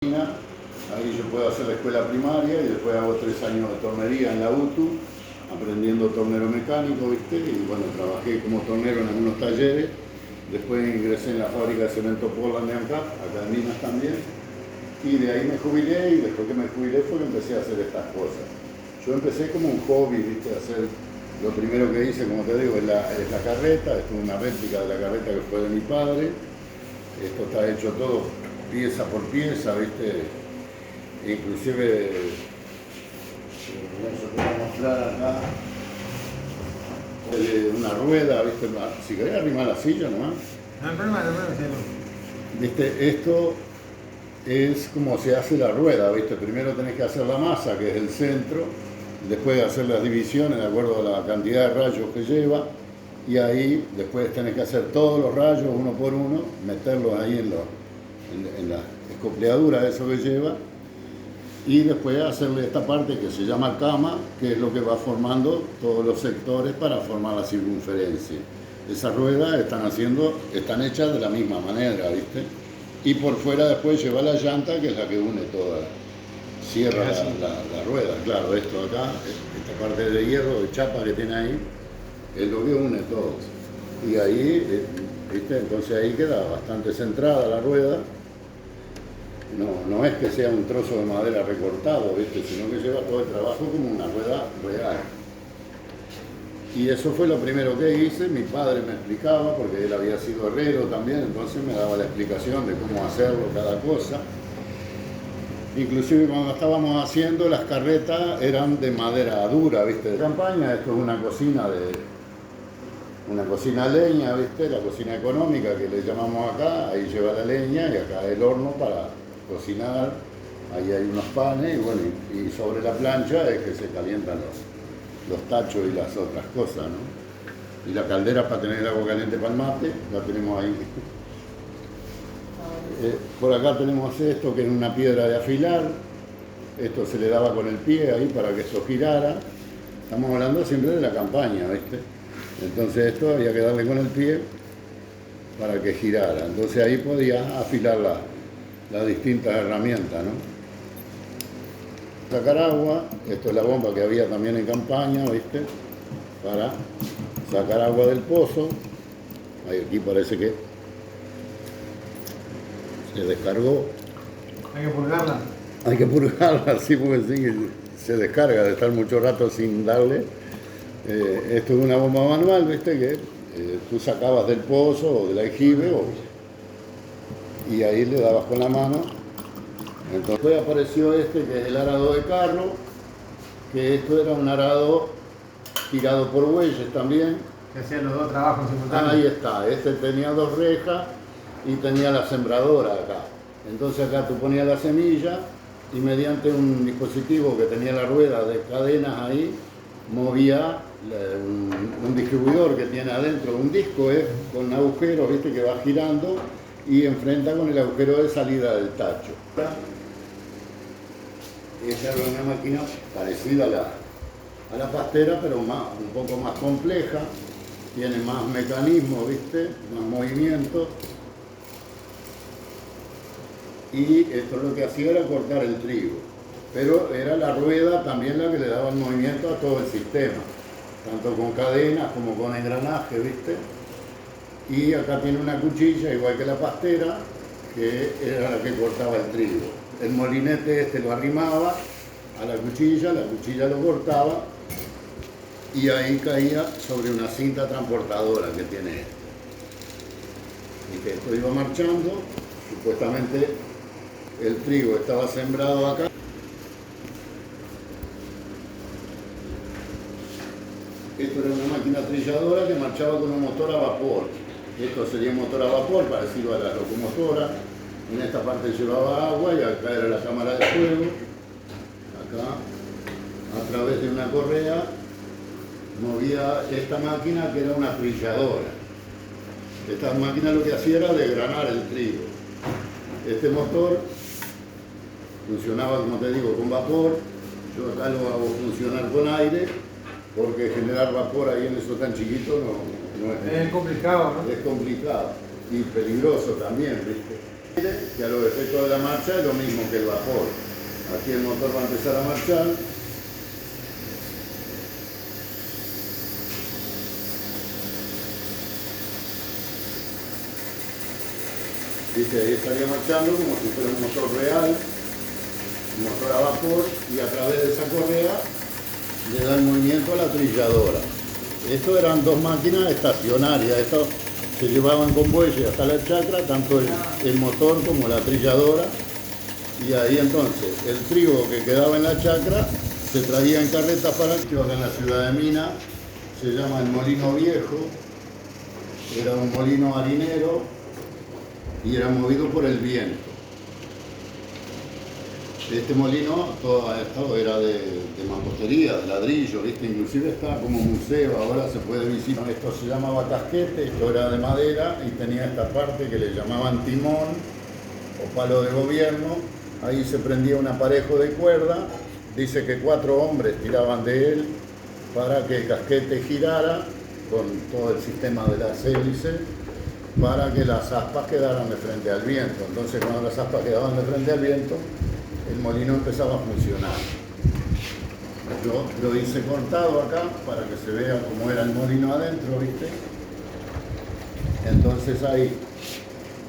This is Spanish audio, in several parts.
Ahí yo puedo hacer la escuela primaria y después hago 3 años de tornería en la UTU, aprendiendo tornero mecánico, ¿viste? Y bueno, trabajé como tornero en algunos talleres. Después ingresé en la fábrica de cemento Portland de ANCAP, acá en Minas también. Y de ahí me jubilé, y después que me jubilé fue que empecé a hacer estas cosas. Yo empecé como un hobby, ¿viste? A hacer, lo primero que hice, como te digo, es la carreta. Esto es una réplica de la carreta que fue de mi padre. Esto está hecho todo pieza por pieza, ¿viste? Inclusive, eso te voy a mostrar acá, una rueda, ¿viste? Si querés arrimar la silla nomás. No, problema, ¿Viste? Esto es como se hace la rueda, ¿viste? Primero tenés que hacer la masa, que es el centro, después hacer las divisiones de acuerdo a la cantidad de rayos que lleva, y ahí después tenés que hacer todos los rayos uno por uno, meterlos ahí en la escopleadura, eso que lleva, y después hacerle esta parte que se llama cama, que es lo que va formando todos los sectores para formar la circunferencia. Esas ruedas están hechas de la misma manera, ¿viste? Y por fuera después lleva la llanta, que es la que une toda, cierra la rueda. Claro, esto acá, esta parte de hierro, de chapa que tiene ahí, es lo que une todo. Y ahí, ¿viste? Entonces ahí queda bastante centrada la rueda. No es que sea un trozo de madera recortado, ¿viste? Sino que lleva todo el trabajo como una rueda real. Y eso fue lo primero que hice. Mi padre me explicaba, porque él había sido herrero también, entonces me daba la explicación de cómo hacerlo, cada cosa. Inclusive cuando estábamos haciendo, las carretas eran de madera dura, ¿viste? De campaña. Esto es una cocina a leña, ¿viste? La cocina económica que le llamamos acá. Ahí lleva la leña y acá el horno para cocinar. Ahí hay unos panes y bueno, y sobre la plancha es que se calientan los tachos y las otras cosas, ¿no? Y la caldera para tener el agua caliente para el mate, la tenemos ahí. Por acá tenemos esto, que es una piedra de afilar. Esto se le daba con el pie ahí para que esto girara. Estamos hablando siempre de la campaña, ¿viste? Entonces esto había que darle con el pie para que girara. Entonces ahí podías afilar las distintas herramientas, ¿no? Sacar agua, esto es la bomba que había también en campaña, ¿viste? Para sacar agua del pozo. Ahí, aquí parece que se descargó. Hay que purgarla. Hay que purgarla, sí, porque sí, se descarga de estar mucho rato sin darle. Esto es una bomba manual, ¿viste? Que tú sacabas del pozo o del aljibe y ahí le dabas con la mano. Entonces apareció este, que es el arado de carro, que esto era un arado tirado por bueyes también. Que hacían los dos trabajos simultáneos. Ahí está, este tenía 2 rejas y tenía la sembradora acá. Entonces acá tú ponías la semilla y mediante un dispositivo que tenía la rueda de cadenas ahí, movía un distribuidor que tiene adentro un disco con agujeros, ¿viste? Que va girando y enfrenta con el agujero de salida del tacho. Esa era una máquina parecida a la pastera, pero un poco más compleja, tiene más mecanismo, ¿viste? Más movimiento. Y esto lo que hacía era cortar el trigo, pero era la rueda también la que le daba el movimiento a todo el sistema, tanto con cadenas como con engranaje, ¿viste? Y acá tiene una cuchilla, igual que la pastera, que era la que cortaba el trigo. El molinete este lo arrimaba a la cuchilla lo cortaba y ahí caía sobre una cinta transportadora que tiene esto. Y que esto iba marchando, supuestamente el trigo estaba sembrado acá. Esto era una máquina trilladora que marchaba con un motor a vapor. Esto sería un motor a vapor parecido a la locomotora. En esta parte llevaba agua y acá era la cámara de fuego. Acá, a través de una correa, movía esta máquina que era una trilladora. Esta máquina lo que hacía era desgranar el trigo. Este motor funcionaba, como te digo, con vapor. Yo acá lo hago funcionar con aire, porque generar vapor ahí en eso tan chiquito no es complicado, ¿no? Es complicado y peligroso también, ¿viste? Que a los efectos de la marcha es lo mismo que el vapor. Aquí el motor va a empezar a marchar. ¿Viste? Ahí estaría marchando como si fuera un motor real, un motor a vapor, y a través de esa correa le da el movimiento a la trilladora. Esto eran dos máquinas estacionarias. Esto se llevaban con bueyes hasta la chacra, tanto el motor como la trilladora, y ahí entonces el trigo que quedaba en la chacra se traía en carretas para aquí. Acá en la ciudad de Minas se llama el Molino Viejo, era un molino harinero y era movido por el viento. Este molino, todo esto era de mampostería, de ladrillo, ¿viste? Inclusive está como museo, ahora se puede visitar. Esto se llamaba casquete, esto era de madera y tenía esta parte que le llamaban timón o palo de gobierno. Ahí se prendía un aparejo de cuerda, dice que 4 hombres tiraban de él para que el casquete girara con todo el sistema de las hélices para que las aspas quedaran de frente al viento. Entonces cuando las aspas quedaban de frente al viento, el molino empezaba a funcionar. Yo lo hice cortado acá para que se vea cómo era el molino adentro, ¿viste? Entonces ahí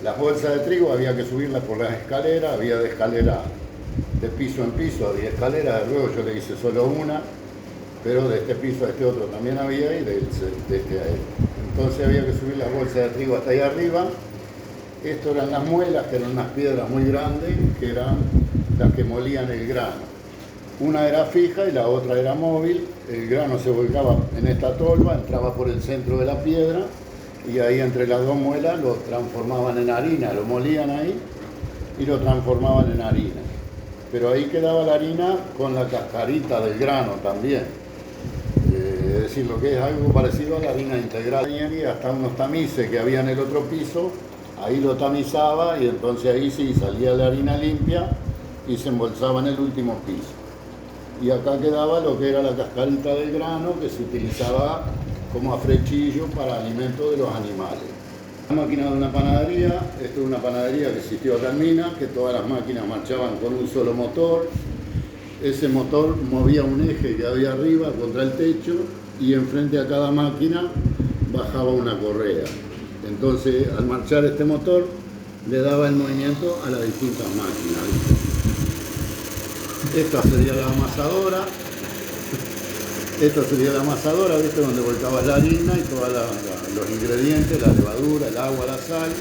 las bolsas de trigo había que subirlas por las escaleras, había de escalera de piso en piso, había escaleras, luego yo le hice solo una, pero de este piso a este otro también había y de este a este. Entonces había que subir las bolsas de trigo hasta ahí arriba. Esto eran las muelas, que eran unas piedras muy grandes, que eran las que molían el grano. Una era fija y la otra era móvil. El grano se volcaba en esta tolva, entraba por el centro de la piedra y ahí entre las dos muelas lo transformaban en harina, lo molían ahí y lo transformaban en harina. Pero ahí quedaba la harina con la cascarita del grano también. Es decir, lo que es algo parecido a la harina integral. Y hasta unos tamices que había en el otro piso, ahí lo tamizaba y entonces ahí sí salía la harina limpia y se embolsaba en el último piso. Y acá quedaba lo que era la cascarita del grano, que se utilizaba como afrechillo para alimento de los animales. La máquina de una panadería, esto es una panadería que existió acá en Minas, que todas las máquinas marchaban con un solo motor. Ese motor movía un eje que había arriba contra el techo y enfrente a cada máquina bajaba una correa. Entonces, al marchar este motor, le daba el movimiento a las distintas máquinas, ¿viste? Esta sería la amasadora. Esta sería la amasadora, ¿viste? Donde volcabas la harina y todos los ingredientes, la levadura, el agua, la sal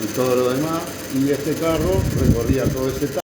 y todo lo demás. Y este carro recorría todo ese